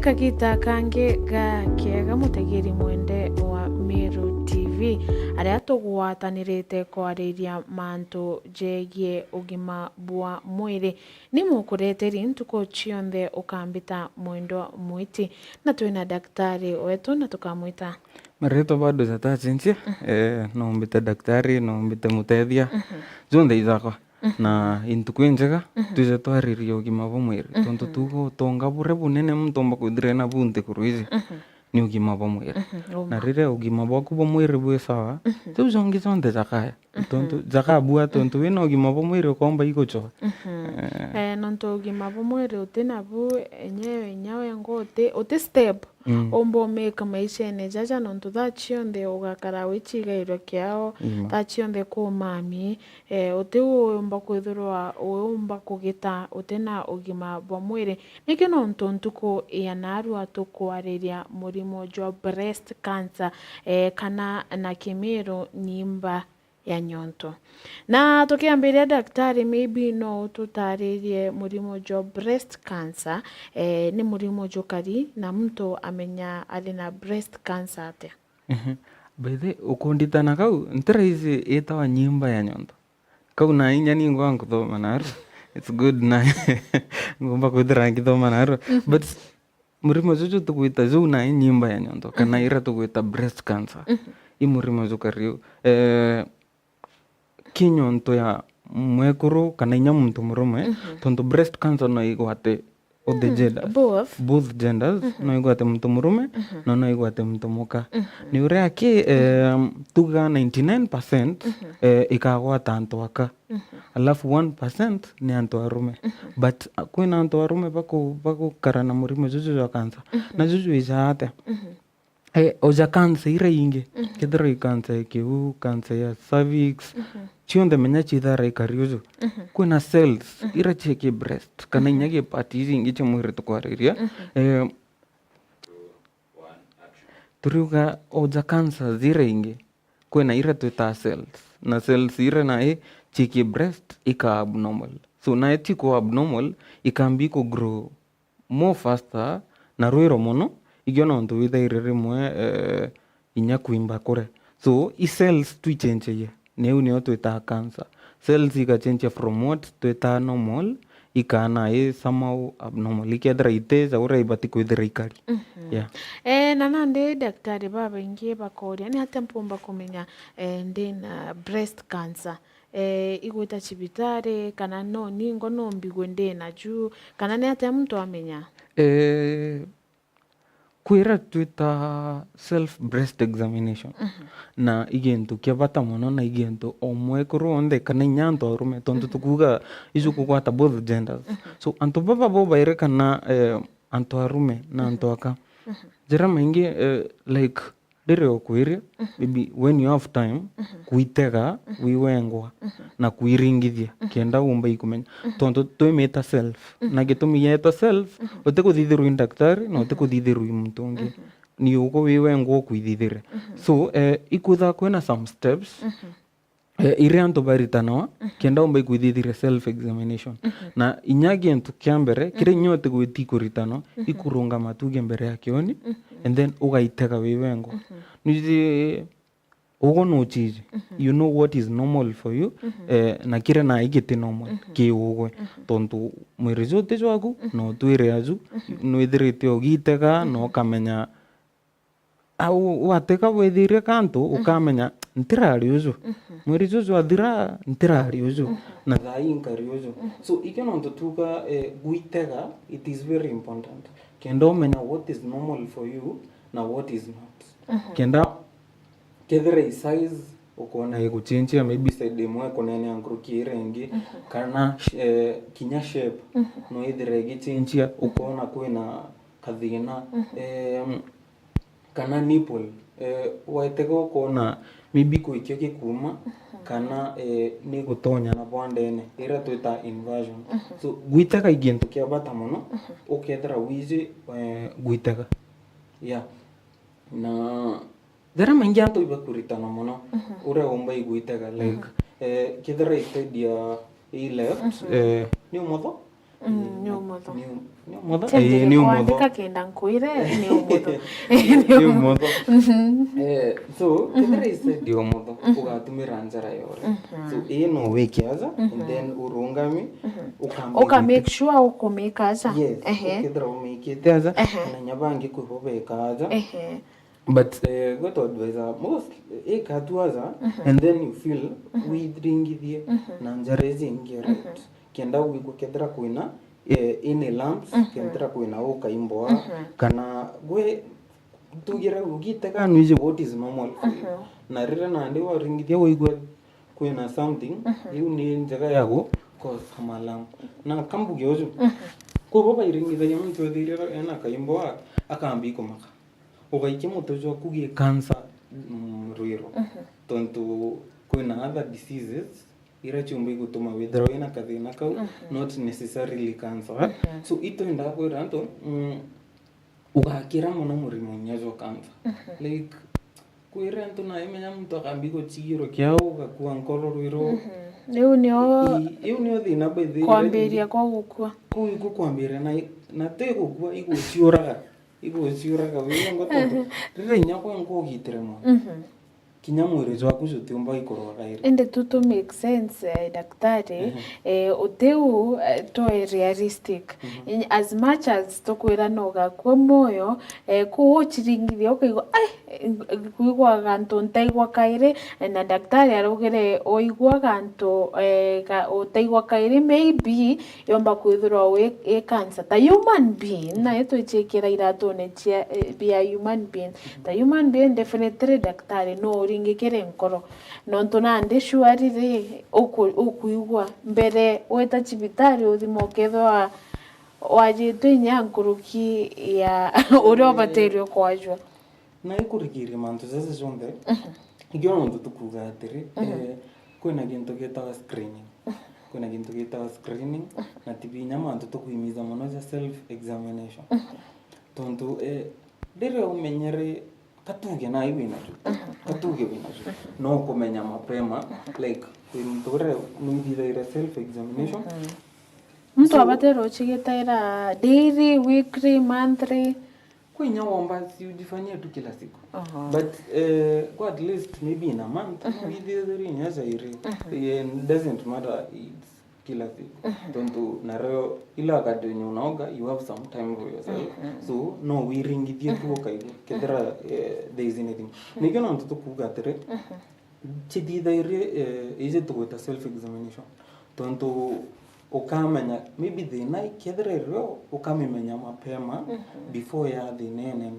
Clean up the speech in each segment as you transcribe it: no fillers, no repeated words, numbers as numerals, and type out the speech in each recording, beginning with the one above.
kagita kange ga kega mutegeri mwende wa Meru TV aria tugwatanirite kwariria mantu jegie ugima bwa mwiri ni mukureteri ntuko chionthe ukambita Mwendwa mwiti na twina daktari wetu na tukamwita Marito bado zatachinchia nombite daktari nombite MUTHETHIA zonthe izakwa na intuku njega tuze twaririe ugima bwa mwiri tondu tugo tonga bure bunene mtomba kwithire na bunte kuruizi ni ugima bwa mwiri na rire ugima bwaku bwa mwiri bwi sawa tuzongi zonthe zakaya tondu zakabua tondu wina ugima bwa mwiri ukomba iguchoa nonto ugima bwa mwiri utina bu enyewe nyawe ngote uti step ombo make maisha ene jaja nonto thachionde ugakara wichigairo kiao thachionde ku mami uti umba kwithirwa umba kugita utina ugima bwa mwiri niki nonto ntuko ya naru atukwariria Murimo Jwa breast cancer kana na Kimiro Nyiimba ya Nyonto. Na tukiambiria daktari, maybe no tutaririe Murimo Jwa breast cancer ni murimo jukari na mtu amenya alina breast cancer atia. Bethe ukunditana kau ntira izi itawa Nyiimba ya Nyonto kau na inya ni ngwa kuthoma naru it's good na ngomba kwithira ngithoma naru but murimo juju tukwita zu na Nyiimba ya Nyonto kana ira tukwita breast cancer i murimo jukari kinyonto ya mwekuru kana inya muntu murume tondu breast cancer no igwate of the genders both genders no igwate muntu murume no igwate muntu muka ni uria ki tuga 99% ikagwata antu aka alafu 1% ni antu arume but kwina antu arume bako karana murimo juju wa cancer na juju izate oja cancer ira inge kethira cancer kiu cancer ya cervix chionde menya chithara ikariozo kuna cells ira cheke breast kana nyage parties ingi che mwiri tukwariria turuga oja cancer zira inge kuna ira tuta cells na cells ira na cheke breast ika abnormal so na chiko abnormal ikambi ko grow more faster na ruiro mono igiona onto withaire rimwe inya kuimba kure so I cells tuichenjeye neu nio twita cancer cells ikachenja from what twita normal ikana somehow abnormal ikethira iteza ura ibati kwithira ikari na nande daktari baba ingi bakoria ni hata mpomba kumenya ndina breast cancer igwita chibitare kana no ningo no mbigwe ndina juu kana ni hata mtu amenya kwira twita self breast examination na igentu kiabata muno na igentu omwekuru onde kana nyanto arume tondu tukuga izu kukwata both genders so antu baba boba ire kana antu arume na antu aka jira maingi like dire okwiria maybe when you have time kuitega wiwengwa na kuiringithia kenda umba ikumenya tondu twimeta self na gitumi yeta self utekuthithirwa daktari na utekuthithirwa mtungi ni uko wiwengwa kuithithire so ikutha kwena some steps ire antu baritanawa kenda umba ikuithithire self examination na inyagi entu kiambere kire nyote gwiti kuritano ikurunga matuge mbere ya kioni and then ugaitega wiwengwa nizi ugo no chiji you know what is normal for you na kire na igiti normal ki ugwe tondu mwiri zote jwaku no twire azu no ithirite ogitega no kamenya au wateka wethire kantu ukamenya ntirari uzu mwiri zuzu athira ntirari uzu na thai nkari uzu so ikeno ntutuka guitega it is very important kenda umenya what is normal for you na what is not kenda kethira size ukona iguchinjia maybe side imwe kunene angurukire ingi kana kinya shape no ithira igichinjia ukona kwina kathina kana nipple waitega ukona maybe kuikio kikuma kana ni gutonya na bondene ira twita inversion so guitega igintu kiabata muno ukethira wizi guitega na thera maingi antu ibakuritana muno ura umba iguitega like kethira itedia left ni umotho Ni umotho. Ni umotho. Ni umotho. Kenda nkuire ni umotho. Ni umotho. So kethira ise di umotho ugatumira njara yore. So ino wikiaza and then urungami uka make sure uko make aza. Yes. Kethira umikite aza na nyabangi kuhobeka aza. But got to advise most ekatuaza and then you feel withringithie na njarezi ingia right kenda wiku kethira kuina ine lamps kethira kuina ukaimboa kana gwe tugira ugiteka nwije what is normal na rira na ndi waringithia woigwa kuina something you ni njaga yago cause hamalam na kambuge ojo ko baba iringithia mtu thirira ena kaimboa akambi kumaka ugaike muto jo kugie cancer ruiro tonto kuna other diseases ira chumbi gutuma withdraw ina kathina kau not necessarily cancer so ito nda ko ranto ugakira muno murimo nyazo cancer like kuira nto na imenya mtu akambi go chigiro kyao gakuwa nkoro ruiro Iyo niyo thina bethe kwambiria kwa gukua kwambiria na te gukua iguciuraga wingo tonto rira inya kwa ngogitire mo kinya mwiri jwaku jutiumba ikorwaga ire ende to make sense daktari uteu to realistic as much as to kwira noga kwa moyo ku chiringithia ukaigwa kuigwa ganto ntaigwa kaire na daktari arugire oigwa ganto utaigwa kaire maybe yomba kwithirwa we cancer ta human being na eto chekera iratone chia be a human being ta human being definitely daktari no ringikire nkoro nonto nande shuarire ukuigwa mbere weta chibitari uthimo kethwa wajitwe nyankuruki ya uri baterio kwajwa na ikurikiri mantu zese zonde igyo ndo tukuga atiri kwena gintu getawa screening na tibinya mantu tukuimiza mono za self examination tonto dere umenyere katuge na ibina katuge bina no kumenya mapema like kwimtore mwithira ira self examination mtu abatero chigetaira daily weekly monthly kwinya wamba si ujifanyia tu kila siku but kwa at least maybe in a month withira nyaza ire it doesn't matter it's kila siku tonto nareo ila kadonyo unaoga you have some time for yourself so no wiringithie tu okaigo kethira there is anything nikona mtoto kugatere chidithaire ije tuweta self examination tonto ukamenya maybe the night kethira ro ukamenya mapema before ya the nene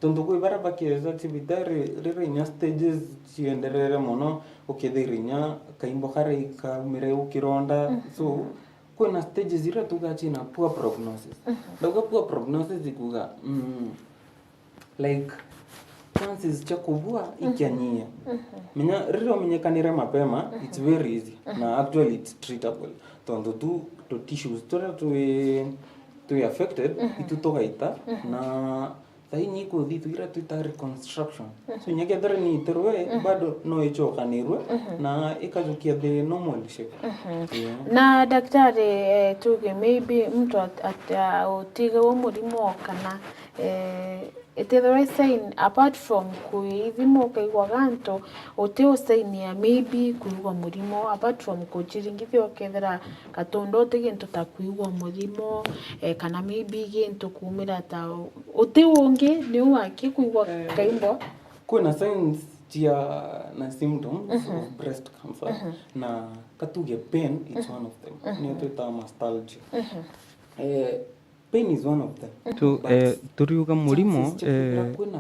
tonto ko ibara bakeza tibitare rere nya stages chienderere mono ukethirinya kaimbo kare ka mire ukironda so kuna stages zira tugachina poor prognosis dogo poor prognosis ikuga like chances cha kubua ikianyia menya rero menyekanire mapema it's very easy na actually it's treatable tonto to tissues to affected itutogaita na saini ko ditu ira tuita reconstruction so nyakethara ni terwe bado no ichokanirwe na ikajukia the normal shape na daktari tuge maybe mtu utiga wo murimo kana the right sign apart from kuithimo kaigwa ganto uteo sign ya maybe kuigwa murimo apart from kuchiringithio kethera katondo teginto ta kuigwa murimo kana maybe ginto kumira ta uteo onge ni waki kuigwa kaimbo kuna signs tia na symptoms of breast cancer na katuge pain it's one of them ni tuta nostalgia pain is one of them so turiuga murimo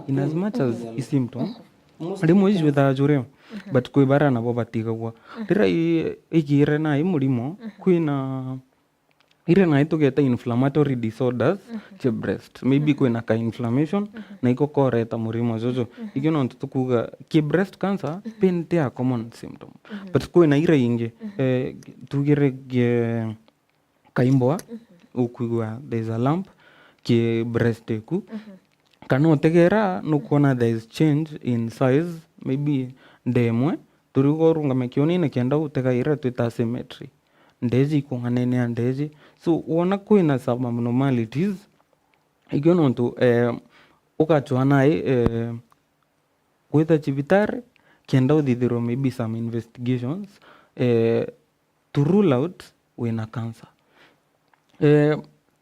in as much as a symptom rimo is with a jure but kuibara na bo batigagwa rira igire na murimo kuina ire na itugeta inflammatory disorders che breast maybe kuina ka inflammation na iko koreta murimo jojo igino tukuga ki breast cancer pain te a common symptom but kuina ire inge tugire kaimboa ukugwa there's a lump ki breast eku kana tegera nukona there is change in size maybe ndemwe turigorunga mekioni ne kenda utega ira tuita symmetry ndezi kunganene ndezi so wona kwina some abnormalities ikyo nontu ukachwa naye kwitha chibitari kenda uthithirwa maybe some investigations to rule out wina cancer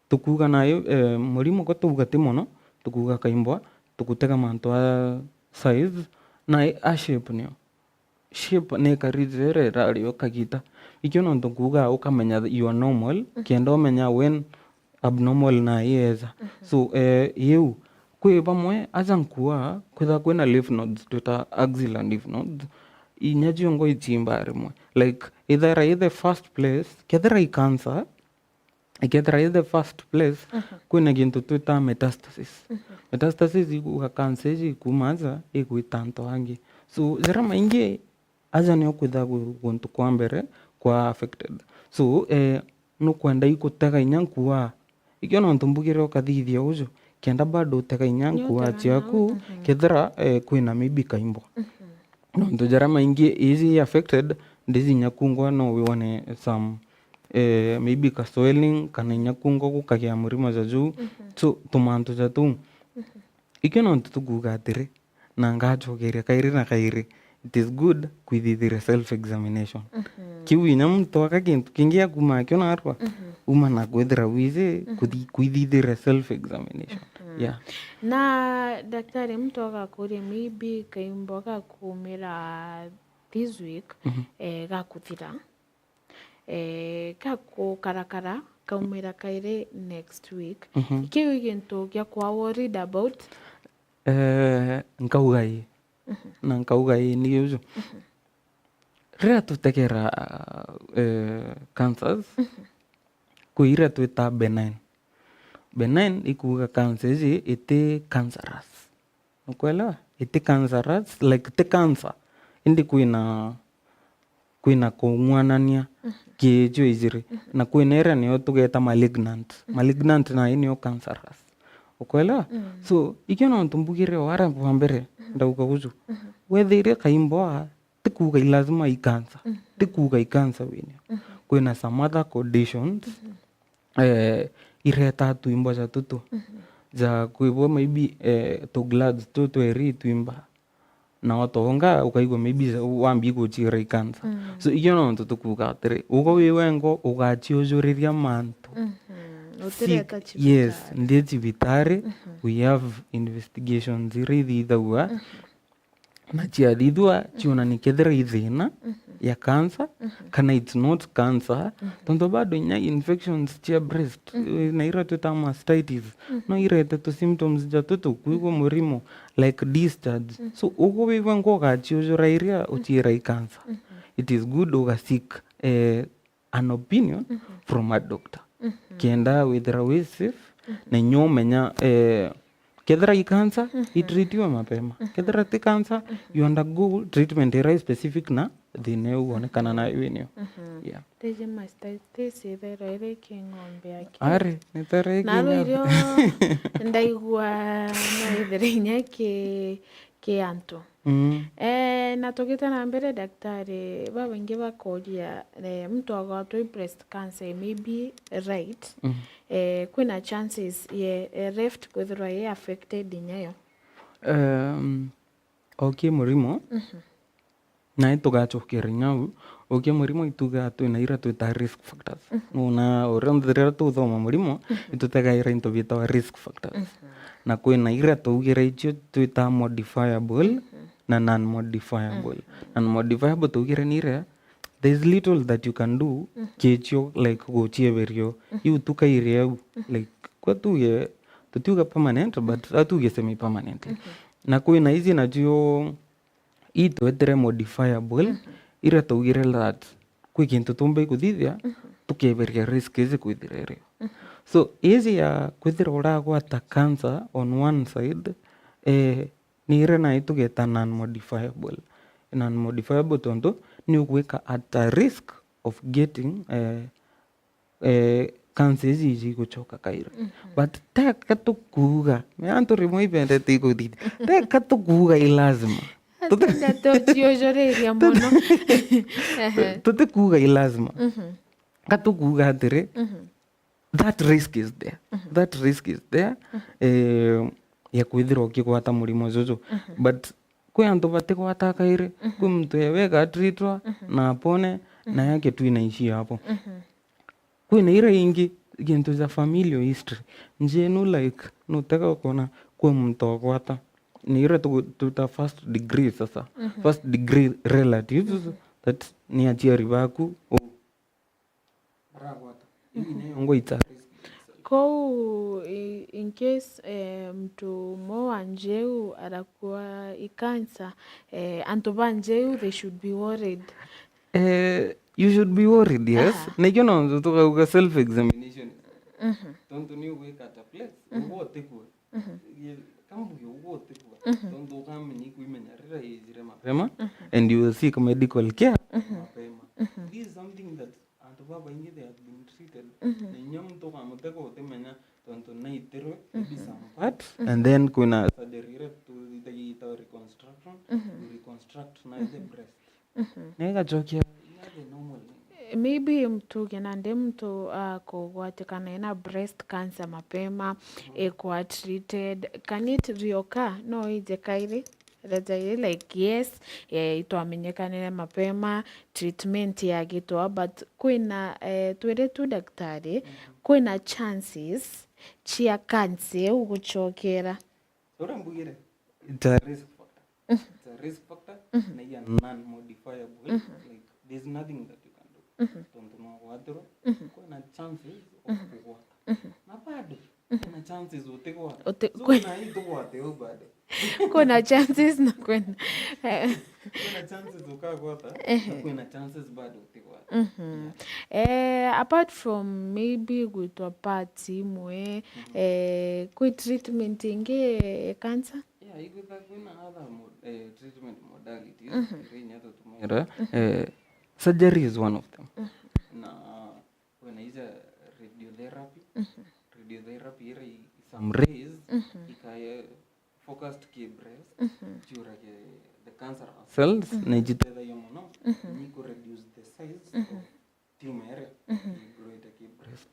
tukuga nayo murimo ko tuga ti mono tukuga kaimbwa tukutega mantu a size na a shape nio shape ne karizere rario kagita ikyo nontu kuga ukamenya you are normal kenda umenya when abnormal na yeza so you kwi bamwe azankua kwitha kwina lymph nodes tuta axillary lymph nodes inyajiongo ichimba rimwe like either the first place kethera cancer ikethera the first place kwina gintu twita metastasis metastasis ikuga cancer ikumaza ikuitanto hangi so zera maingi aza nio kwitha guntu kwa mbere kwa affected so nukwenda ikutega inyankua ikyo nontu mbugire ukathithia ujo kenda bado utega inyankua chiaku kethera kwina maybe kaimbwa nontu jara maingi easy affected ndizi nyakungwa no wone some maybe ka swelling kana nyakungwa kukagia murimo jwa juu so tumantu jatu ikyo nontu tukuga atiri na ngachokeria kairi na kairi it is good kwithithira self examination kiwinya mtu akakintu kingia kuma kyo narwa uma na kwethira wize kwithithira self examination yeah na daktari mtu akakuria maybe kaimbo gakumira this week gakuthira kakukarakara kaumira kairi next week kiu gintu gya kwa worried about nkaugai na nkaugai ni yuzo ria tutekera cancers kuira twita benign ikuga cancer ji iti cancerous ukwelewa iti cancerous like ti cancer indi kwina kung'wanania kiecho iziri na kwina era niyo tugeta malignant na niyo cancerous ukwelewa so ikyo nontu mbugire wara mbere ndauka guju wethire kaimbwa tikuga lazima ikansa tikuga ikansa winyo kwina some other conditions ireta tuimbo za tutu za kuibwa maybe to glands to eri tuimba na otonga ukaigwa maybe wambi guchira ikansa so ikyo nontu tukuga atiri ugo wiwengo ugachiojuriria mantu yes ndi chibitari we have investigations irithithagua na chiathithua chiona kethira ithina ya cancer kana it's not cancer tondu bado inya infections chia breast na ira twita mastitis no irete tu symptoms ja tutu kuigwa murimo like discharge so ugo wiwa ngoga chiojora iria uchira cancer it is good uga seek an opinion from a doctor kienda withira we safe na nyomenya kethira ikansa itreatiwe mapema kethira ti cancer you undergo treatment ira specific na thine uonekana na winio yeah teje mastitis ithero ire king'ombe aki are nitere nalo irio ndaigua no ithirinya ki antu na tugita na mbere daktari babengi bakoria mtu agatwa breast cancer maybe right kuna chances ye left kwithirwa ye affected inyayo okay murimo na itugachokera nyau okay murimo ituga twina ira twita risk factors una orandira tuthoma murimo itutega ira into bita risk factors na kwina ira tugira icho twita modifiable na non modifiable tugira nira there is little that you can do kecho like go chieverio you tukairia like kwa tutuga permanent but atuge semi permanent na kwina hizi najio ito etere modifiable ira tugira that kwikintu tumbe kuthithia tukeveria risk izi kwithirerio so hizi ya kwithira uragwata cancer on one side ni ira na itugeta non modifiable tondu ni ugwika at a risk of getting cancer izi guchoka kaira but teka tukuga me antu rimwe ibendete ikuthithia teka tukuga ilazima tutiojoreria muno tutikuga ilazima katukuga atiri that risk is there that risk is there ya kwithirwa ukigwata murimo juju but kwi antu batigwata kairi kwi mtu ewega treatwa na apone na yake tu inaishia hapo kwina ire ingi gintu za familial history njenu like nutaka kona kwe mtu agwata ni ire tuta first degree sasa first degree relatives that ni achiari baku ragwata ini ngo ita Kou in case mtu mo njeu arakuwa ikansa antu banjeu they should be worried. You should be worried, yes. Nekyo no tukauga self examination. Tonto ni wake at a place uwote kwa. Kambu uwote kwa. Tonto kama ni kuimenyarira izire mapema and you will seek medical care mapema. This is something that antu baba ingi they have been treated. Nenyo mtu kama mteko utemenya tonto na itero part and then kuna surgery to the reconstruction to reconstruct na the breast. Nega jokia maybe mtu genande mtu kugwatikana ina breast cancer mapema ekuwa treated can it reoccur no ije kairi like yes itwamenyekanire mapema treatment yagitwa but kwina twire tu daktari kwina chances chia cancer uguchokera ora mbugire it's a risk factor it's a risk factor na ya non modifiable like there's nothing that you can do tonto no watero kuna chances of kuwata na bado kuna chances utegwata kuna hito wate bado kuna chances na kuna chances ukagwata kuna chances bado utegwata apart from maybe kuitwa party mwe kui treatment inge cancer kuna other treatment modalities yenye tutumira surgery is one of them na kuna hizo radiotherapy ile some rays ikaya focused ki breast jura ke the cancer cells na jitela yomono ni ku reduce the size of tumor grow it ki breast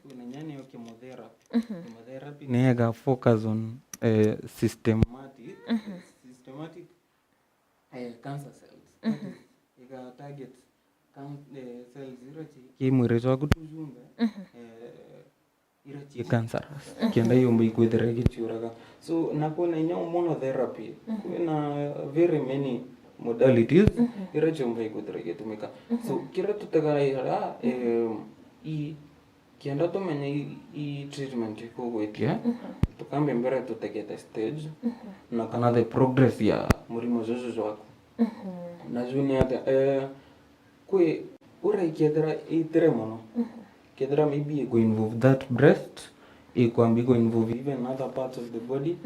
kuna nyani yo chemotherapy nega focus on systematic cancer cells ika target cells irachi kimwire chwa kutujunga irachi cancerous kenda yomba ikwethera gichuraga so nakona nya monotherapy kuna very many modalities irachi yomba ikwethera gitumika so kira tutagara kienda tumenye i treatment iko gwetia tukambe mbere tutegete stage na kana the progress ya Murimo Jwa na juni ata kwe ura ikedra itere mono kedra maybe go involve that breast ikwambi go involve even other parts of the body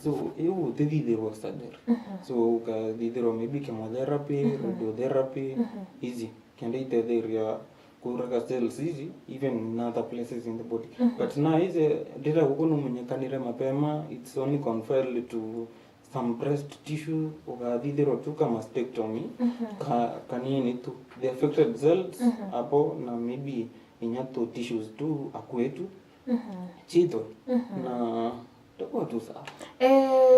so you the video surgery so ka video maybe chemotherapy radiotherapy easy can they the area kuraga cells easy even in other places in the body but now is data kukono munyekanire mapema it's only confined to some breast tissue or videro tu kama mastectomy kanini tu the affected cells hapo na maybe inyato tissues tu akwetu chito na toko tu sawa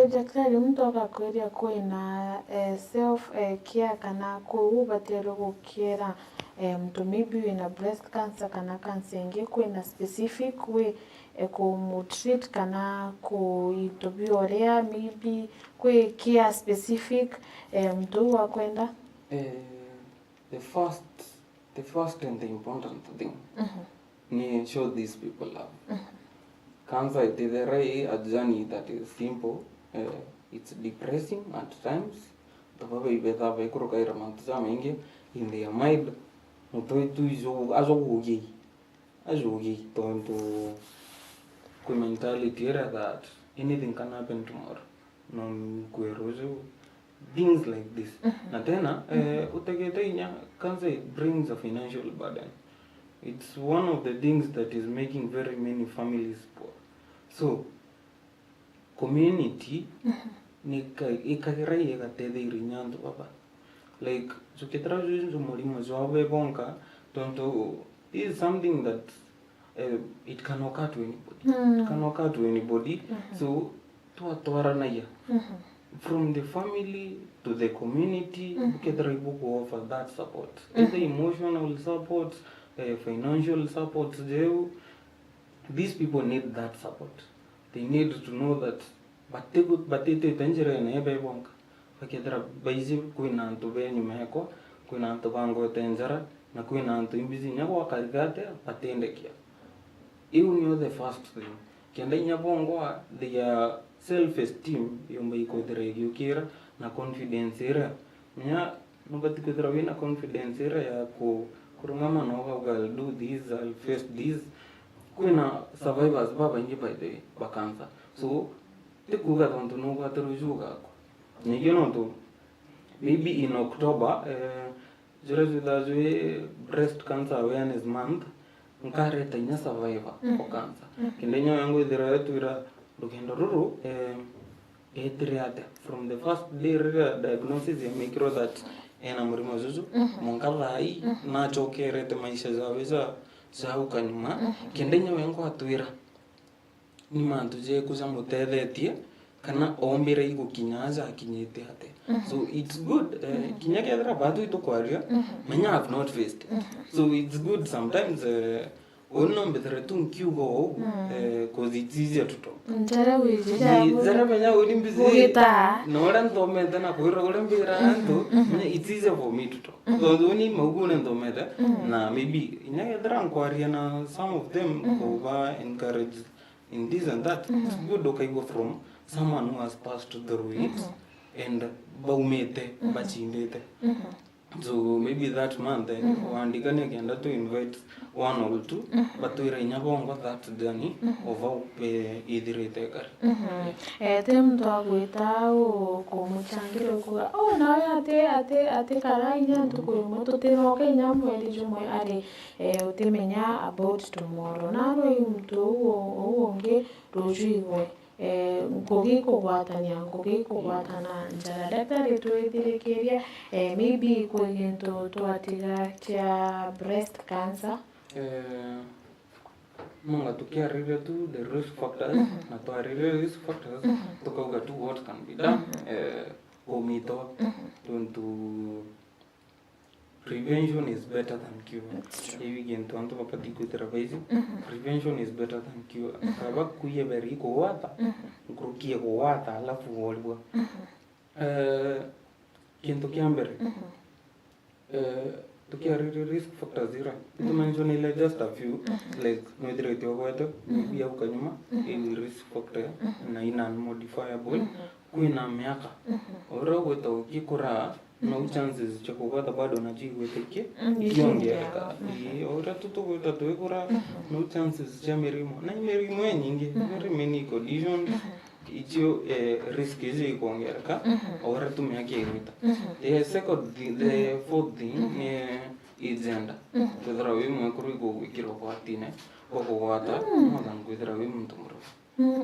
daktari mtu akakwenda kwina self care kana kubatero gukira mtu maybe wina breast cancer kana cancer ingi kwina specific way kumutreat kana kuitobiorea maybe kwe care specific mtu wakwenda the first and the important thing ni show these people love cancer it is a journey that is simple it's depressing at times tababa ibeta baikuruka iramantuza mengi in their mind mutu tu izo azogugi tonto ku mentality era that anything can happen tomorrow non kuerozo things like this na tena utegete inya cancer it brings a financial burden. It's one of the things that is making very many families poor. So community nika ikarai egatede irinyando baba like so ketra juzo Murimo Jwa bonka tonto This is something that it can occur to anybody. It can occur to anybody. So tuaranaya. From the family to the community, together we offer that support. Either emotional support, financial support. These people need that support. They need to know that batete tanjira na ebe bonka. Fakidra baizi kuina antu be nyumeko, kuina antu bango tanjara, na kuina antu imbizi nyako karigate patende kia. Iu the first thing. Kianda nyabongo their self-esteem yomba ikodere yukira na confidence ira. Nya nobati kodera wina confidence ira ya kurungama no I'll do this, I'll face this. Kuna survivors baba ingi by the bakanza. So te kuga tonto no ga terujuga ko. Ni to maybe in October jure breast cancer awareness month nkare tanya survivor for cancer. Kindenyo yangu dira tuira lukendo ruru etriate from the first day diagnosis ya make sure that ena Murimo Jwa monkala ai na chokere te maisha zaweza zau kanyuma kindenyo yangu atuira ni mantu je kuza mutethetie kana ombere igo kinyaza kinyete ate. So it's good kinyake adra badu ito kwaria manya have not faced it. So it's good sometimes ono mbethera tunkiugo cause it's easier to talk. Zara banya olimbizi nora ndometa na kuira olembira anto it's easier for me to talk. So oni maguna ndometa na maybe inyake adra kwaria na some of them over encourage in this and that. It's good okay go from someone who has passed through it and baumete bachindete. So maybe that month waandikane kienda to invite one or two but to inyabongo that journey of idhirite kari. Tem twagwita kumuchangiro kuga nawe ate karainya tukurumo tutinoke nyamweli jumwe ari utimenya about tomorrow naro yumtu uonge rujigwe ngogiko gwatana njara daktari tuithirekeria maybe kwegento twatiga cha breast cancer Munga tukiarire tu the risk factors na tuarire risk factors tukauga tu what can be done omito to prevention is better than cure. Hivi gento antu mapati kuterabaizi prevention is better than cure. Kaba kuye beri ko wata ngrukie ko wata alafu wolwa gento kiambere tukiarire risk factors zira to mention ile just a few like moderate yogoto maybe au kanyuma in risk factor na ina modifiable kuina miaka ora goto kikura no chances cha kupata bado na jiweteke kiongeka ora tutugo kura no chances cha Murimo na Murimo nyingi very many conditions icho risk hizi kuongeka ora tumiake irita the fourth thing is gender kudra we mwekuru go wikiro kwa tine boko wata mwana kudra we mtu mro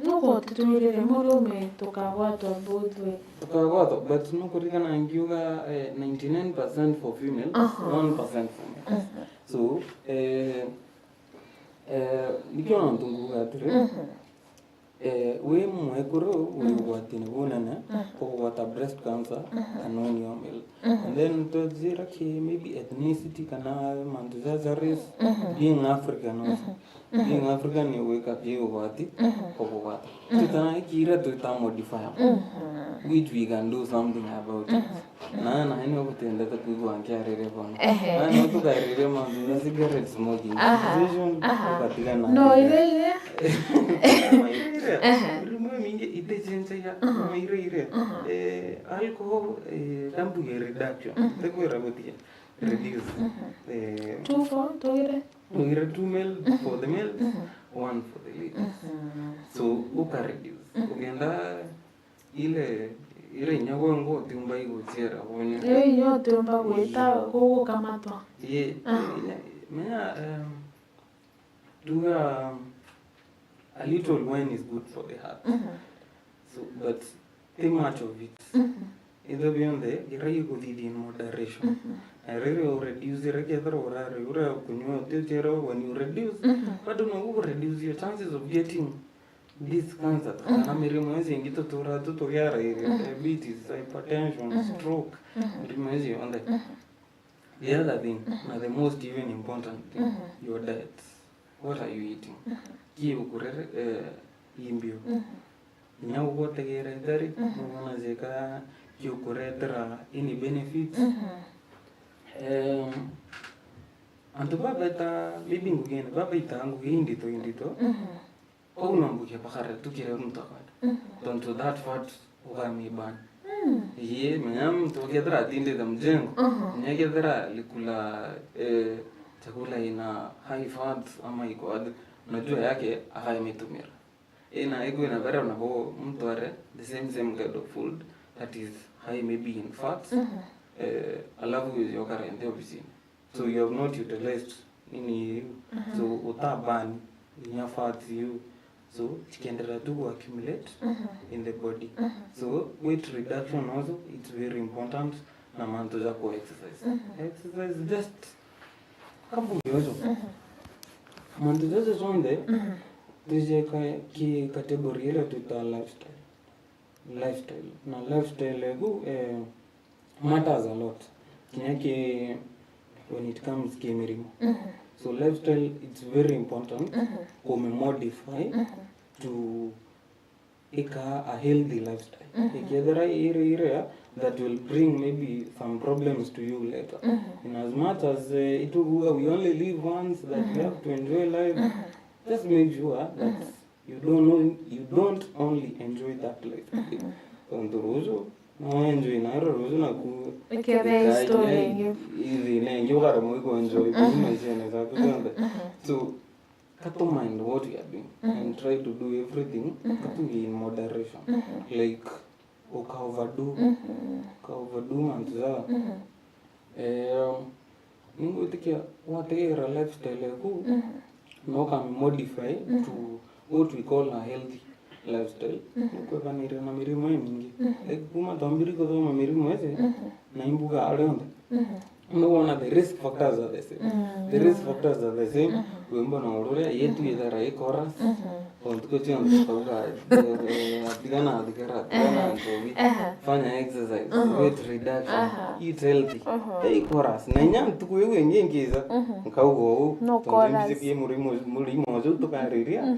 nuko tutumirire murume tukagwatwa bothwe but no kurikana ngiuga 99% for females 1% for males. So nikiona ntunguga tire we mwekuru we gwatine bunana kwa breast cancer anoni omel and then to zira ki maybe ethnicity kana manduza race being African also. Being African you wake up you gwati kwa tutana kira tuta modify which we can do something about it. Na ino kutenda tukugwankia rere bana na tukarire manduza cigarette smoking vision katika na no ile Murimo mingi ite chense ya maire alcohol dampu reduction tekwera gotia reduce 2 for toire 2 ml for the male 1 for the ladies. So uka reduce ugenda ile nyagongo tumba igochera wonya yo tumba gwita gogo kamatwa menya do a little wine is good for the heart. So, but too much of it. Either beyond there, you go in moderation. Rero reduce regular orare ura kunywa tetero when you reduce but no reduce your chances of getting this cancer. Na mirimo hizi ingito tora to yara diabetes, hypertension, stroke. Mirimo hizi on the other thing, na the most even important thing, your diet. What are you eating? Kiyo kurere imbio. Nyau gote gere dari, mwana zeka kiyo kuretera any benefits. Anto baba bibi ngugene baba itangu indito au nambuke pakare tukire mtakada tonto that fat ugami ban ye mnyam tokedra tinde za mjengo nyegedra likula chakula ina high fat ama iko unajua yake akaimetumira ina iko ina vera na ho mtware the same kind of food that is high maybe in fats alafu yokare ndio bisini. So you have not utilized any so utabani in your fats you so chikiendelea to accumulate in the body. So weight reduction also it's very important na manto za ko exercise. Exercise just kabu yozo. Manto za zonde tuje ki category ile tuta lifestyle. Na lifestyle ego matters a lot. Kinyake when it comes to Mirimo. So lifestyle it's very important to modify to a healthy lifestyle. Ikidara area that will bring maybe some problems to you later. In as much as we only live once, that we have to enjoy life, just make sure that you don't only enjoy that life. No enjoy na rozo na ku Ikebe story easy na ngora mo go enjoy na jene za kuzanda. So kato mind what you are doing and try to do everything in moderation. Like uka overdo manza ningo tikia whatever lifestyle ku no can modify to what we call a healthy lifestyle. Kwa kanira na mirimo mingi kuma tambiri ko ma mirimo ese na imbuga aronda no one of the risk factors are the same. The risk factors are the same. Wemba na orore yetu yedara ekoras ontuko chion toga adigana na tobi fanya exercise weight reduction eat healthy ekoras nenya tukuye ngengiza nkaugo tonzi murimo zo kariria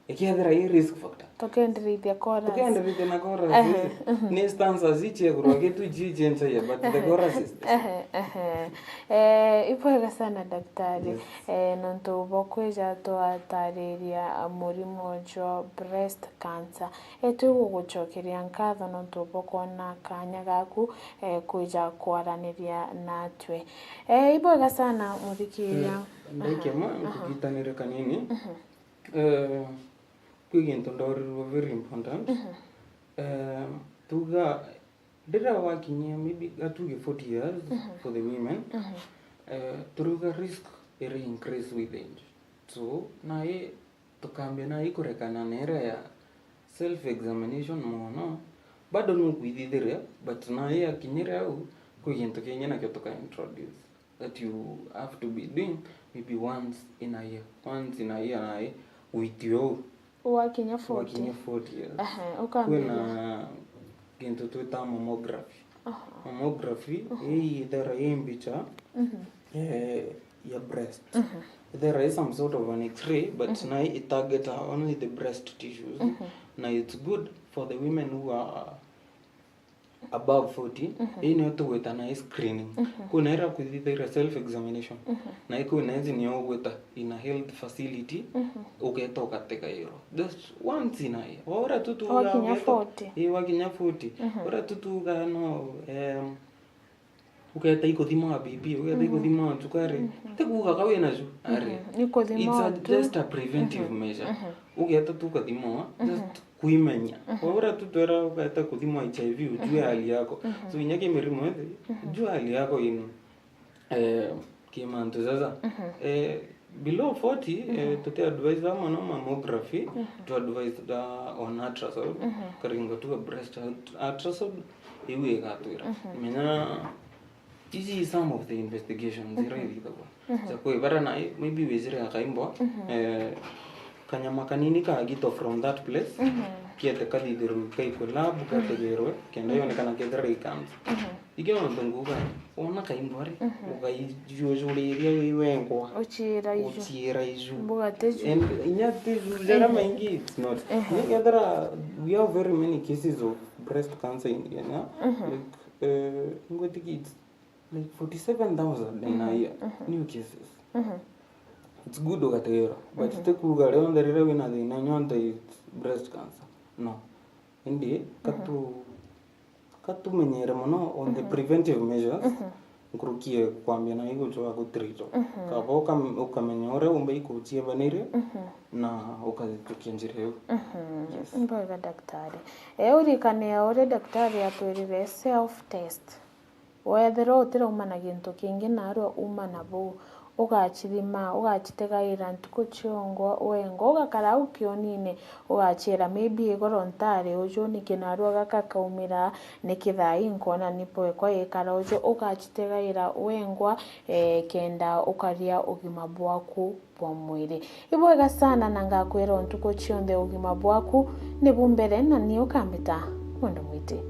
ikiadra risk factor tokendirithia chorus na chorus ni stanza ziche kuroge tu jijenza ya but the chorus is ipwega sana daktari nonto bokweja to atariria Murimo Jwa breast cancer tugugucokeria nkatho nonto bokona kanya gaku kuja kwaraniria natwe ipwega sana muthikiria ndekema kugitanire kanini Kuginto were very important. Tuga did our working maybe 40 years for the women. Tuga risk increase with age. So na tukambia na ikurekana nera ya self examination mono bado nukuithithire but na akinyira au kuginto kenya na kyotoka introduce that you have to be doing maybe once in a year na with you wakinya 40 years. Ukambia kintu tuita mammography. Mammography there imbicha your breast. There is some sort of an X-ray but now it target only the breast tissues. Now it's good for the women who are above 40 ino to with an screening kuna era kuthithira self examination na iko inaweza ni ogweta in a health facility uketoka teka hilo just once in a year ora tutu wakinya 40 wakinya 40 ora tutu no uketa iko thima bibi uketa iko thima tukare tekuga kawe nazo are it's just a preventive measure uketa tukathima just kuimenya ora tutwera ukata kuthima HIV ujue hali yako so inyake mirimo hizi ujue hali yako ino kimanto sasa below 40 to advise on mammography to advise on ultrasound karinga to breast ultrasound iwe gatwira menya This is some of the investigations really so kwa bara na maybe wizire akaimbo kanyama kanini ka gito from that place kiete kadidiru kai collab kategero kenda yonekana kedra ikams igeno ndunguga ona kaimbore ugai jojoleria wengwa ochira izu and inyate zera maingi it's not we have very many cases of breast cancer in Kenya like like 47,000 in a year new cases it's good okatera but tekuga leo ndarira wina the Nyonto it's breast cancer no indi katu menyere mono on the preventive measures ngurukie kwambia na igo jwa gutrito kabo ukamenyore umbe ikutie banire na ukazitukia njire mbaga daktari urikane ore daktari atwirire self test wethero utira umana gintu kingi narwo umana bu ugachirima ugachitegaira ntuko chiongo wengo ugakara ukionine ugachira maybe igorontare ujo nikinarwo gakakaumira nikithai nkona nipo kwa ikara ujo ugachitegaira wengwa kenda ukaria ugima bwaku bwa mwiri ibwega sana nangakwira ntuko chionde ugima bwaku nibumbere na niyo kambita mondo mwite